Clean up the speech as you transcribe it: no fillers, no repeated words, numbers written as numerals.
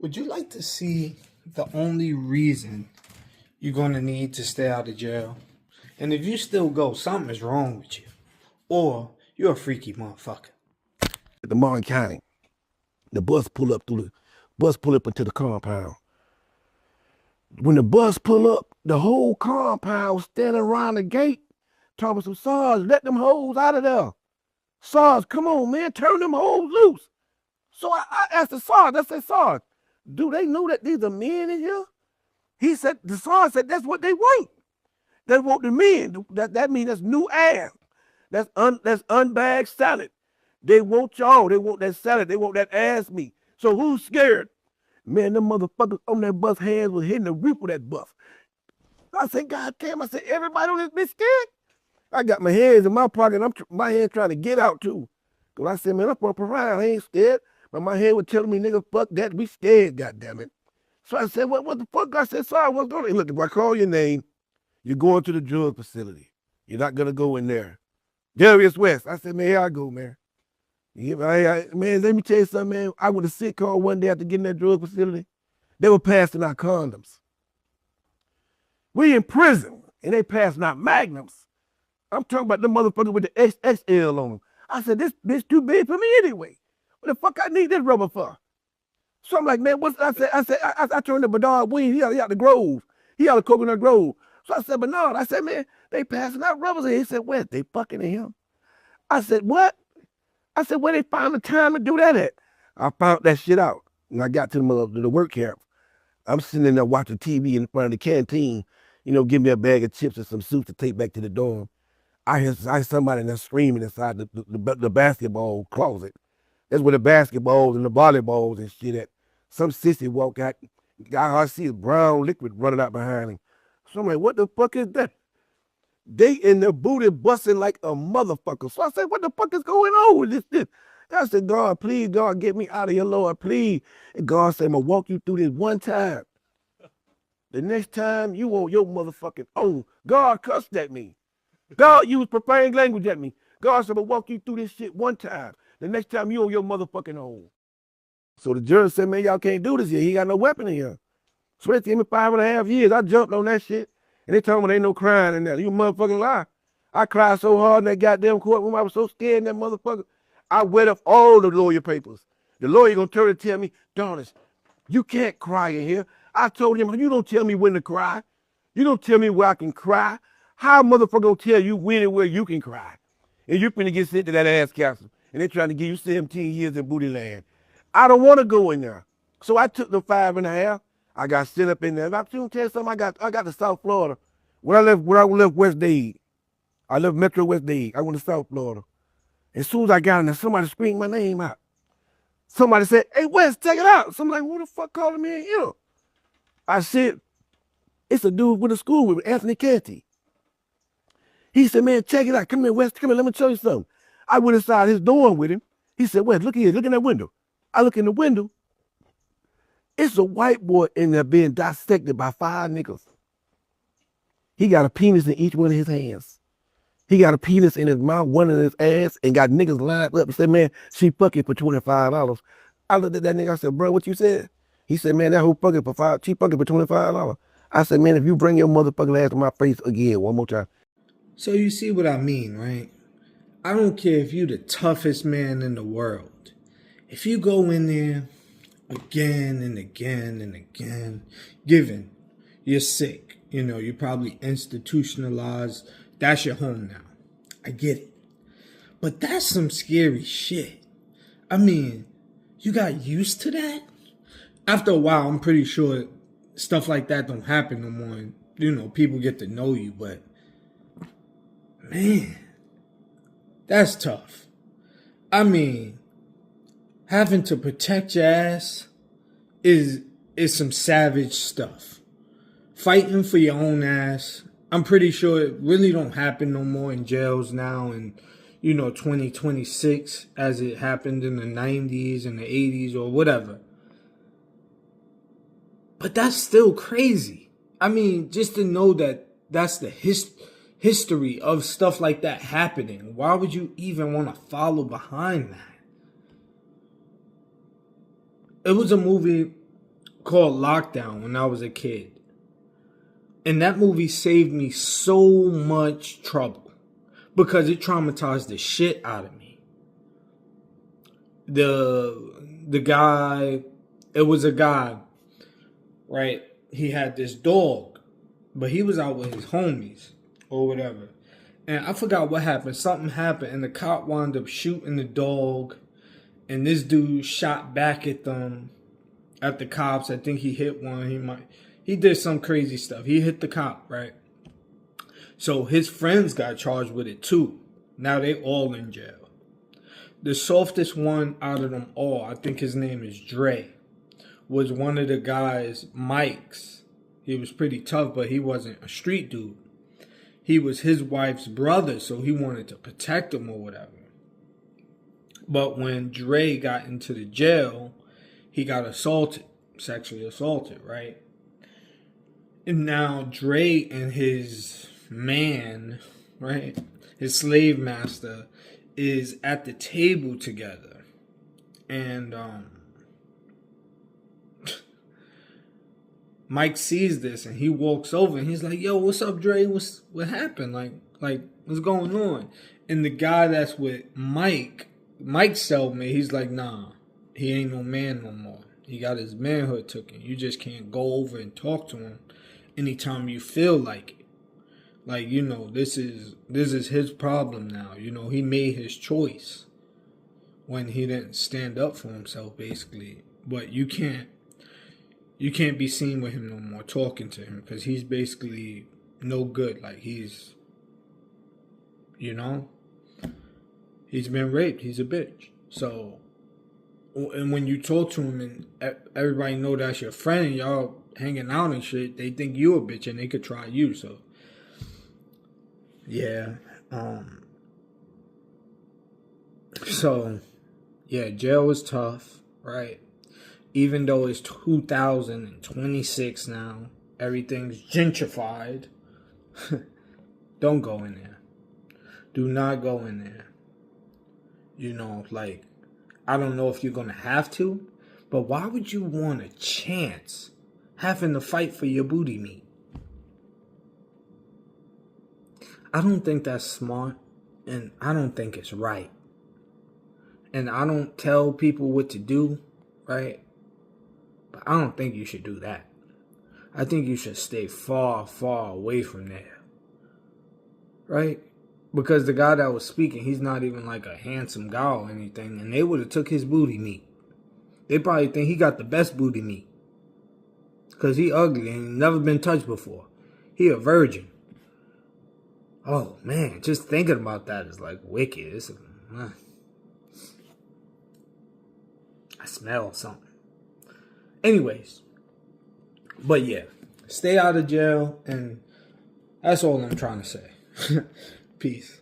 Would you like to see the only reason you're going to need to stay out of jail? And if you still go, something is wrong with you. Or you're a freaky motherfucker. The Martin County, the bus pull up into the compound. When the bus pull up, the whole compound standing around the gate, talking some Sarge, let them hoes out of there. Sarge, come on, man, turn them hoes loose. So I asked the Sarge, I said, Sarge, do they know that these are men in here? He said, the Sarge said, that's what they want. They want the men. That means that's new ass. That's unbagged salad. They want y'all. They want that salad. They want that ass meat. So who's scared? Man, them motherfuckers on that bus hands was hitting the roof of that bus. I said, God damn, I said, everybody on this bitch scared? I got my hands in my pocket. My hands trying to get out too. Cause I said, man, I'm gonna provide. I ain't scared. But my hand was telling me, nigga, fuck that. We scared, goddamn it. So I said, what the fuck? I said, sorry, what's going on? Look, if I call your name, you're going to the drug facility. You're not gonna go in there. Darius West. I said, man, here I go, man. Man, let me tell you something, man. I went to sick call one day after getting that drug facility. They were passing out condoms. We in prison, and they passing out magnums. I'm talking about the motherfucker with the XXL on them. I said, this bitch too big for me anyway. What the fuck I need this rubber for? So I'm like, man, I turned to Bernard Ween. He out the Grove. He out of Coconut Grove. So I said, Bernard, I said, man, they passing out rubbers. And he said, where? They fucking in him. I said, what? I said, where they found the time to do that at? I found that shit out. And I got to the work camp. I'm sitting in there watching TV in front of the canteen, give me a bag of chips and some soup to take back to the dorm. I hear somebody in there screaming inside the basketball closet. That's where the basketballs and the volleyballs and shit at. Some sissy walk out. I see brown liquid running out behind him. So I'm like, what the fuck is that? They in their booty busting like a motherfucker. So I said, what the fuck is going on with this? I said, God, please, God, get me out of here, Lord, please. And God said, I'm going to walk you through this one time. The next time you on your motherfucking own. God cussed at me. God used profane language at me. God said, I'm going to walk you through this shit one time. The next time you on your motherfucking own. So the judge said, man, y'all can't do this here. He got no weapon in here. So they gave me 5.5 years. I jumped on that shit. And they told me there ain't no crying in there. You motherfucking lie. I cried so hard in that goddamn courtroom. I was so scared in that motherfucker. I wet up all the lawyer papers. The lawyer gonna turn and tell me, Donis, you can't cry in here. I told him, you don't tell me when to cry. You don't tell me where I can cry. How a motherfucker gonna tell you when and where you can cry? And you finna get sent to that ass castle. And they trying to give you 17 years in booty land. I don't want to go in there. So I took the 5.5. I got sent up in there. I'm tell you something, I got to South Florida. When I left West Dade, I left Metro West Dade. I went to South Florida. As soon as I got in there, somebody screamed my name out. Somebody said, hey, West, check it out. Somebody like, who the fuck calling me in here? I said, it's a dude with a school with Anthony Canty. He said, man, check it out. Come here, West, come here, let me show you something. I went inside his dorm with him. He said, West, look here, look in that window. I look in the window. It's a white boy in there being dissected by 5 niggas. He got a penis in each one of his hands. He got a penis in his mouth, one in his ass, and got niggas lined up and said, man, she fucking for $25. I looked at that nigga, I said, bro, what you said? He said, man, that whole fucking she fucking for $25. I said, man, if you bring your motherfucking ass to my face again one more time. So you see what I mean, right? I don't care if you the toughest man in the world. If you go in there again and again and again, given you're sick, you're probably institutionalized, that's your home now. I get it. But that's some scary shit. I mean, you got used to that? After a while, I'm pretty sure stuff like that don't happen no more. And, people get to know you, but man, that's tough. I mean, having to protect your ass is some savage stuff. Fighting for your own ass, I'm pretty sure it really don't happen no more in jails now in, 2026 as it happened in the 90s and the 80s or whatever. But that's still crazy. I mean, just to know that that's the history of stuff like that happening. Why would you even want to follow behind that? It was a movie called Lockdown when I was a kid. And that movie saved me so much trouble because it traumatized the shit out of me. The guy, it was a guy, right? He had this dog, but he was out with his homies or whatever. And I forgot what happened. Something happened and the cop wound up shooting the dog. And this dude shot back at them, at the cops. I think he hit one. He did some crazy stuff. He hit the cop, right? So his friends got charged with it too. Now they all in jail. The softest one out of them all, I think his name is Dre, was one of the guys, Mike's. He was pretty tough, but he wasn't a street dude. He was his wife's brother, so he wanted to protect him or whatever. But when Dre got into the jail, he got assaulted, sexually assaulted, right? And now Dre and his man, right, his slave master, is at the table together. And Mike sees this and he walks over and he's like, yo, what's up, Dre? What happened? Like what's going on? And the guy that's with Mike's cellmate, he's like, nah, he ain't no man no more. He got his manhood taken. You just can't go over and talk to him anytime you feel like it. Like, you know, this is his problem now. You know, he made his choice when he didn't stand up for himself, basically. But you can't be seen with him no more, talking to him, because he's basically no good. Like, he's, you know, he's been raped. He's a bitch. So, and when you talk to him and everybody know that's your friend and y'all hanging out and shit, they think you a bitch and they could try you. So, yeah. So, yeah, jail was tough, right? Even though it's 2026 now, everything's gentrified. Don't go in there. Do not go in there. You know, like, I don't know if you're going to have to, but why would you want a chance having to fight for your booty meat? I don't think that's smart, and I don't think it's right. And I don't tell people what to do, right? But I don't think you should do that. I think you should stay far, far away from there, right? Because the guy that was speaking, he's not even like a handsome guy or anything, and they would have took his booty meat. They probably think he got the best booty meat. Because he ugly and never been touched before. He a virgin. Oh, man, just thinking about that is like wicked. I smell something. Anyways. But yeah, stay out of jail, and that's all I'm trying to say. Peace.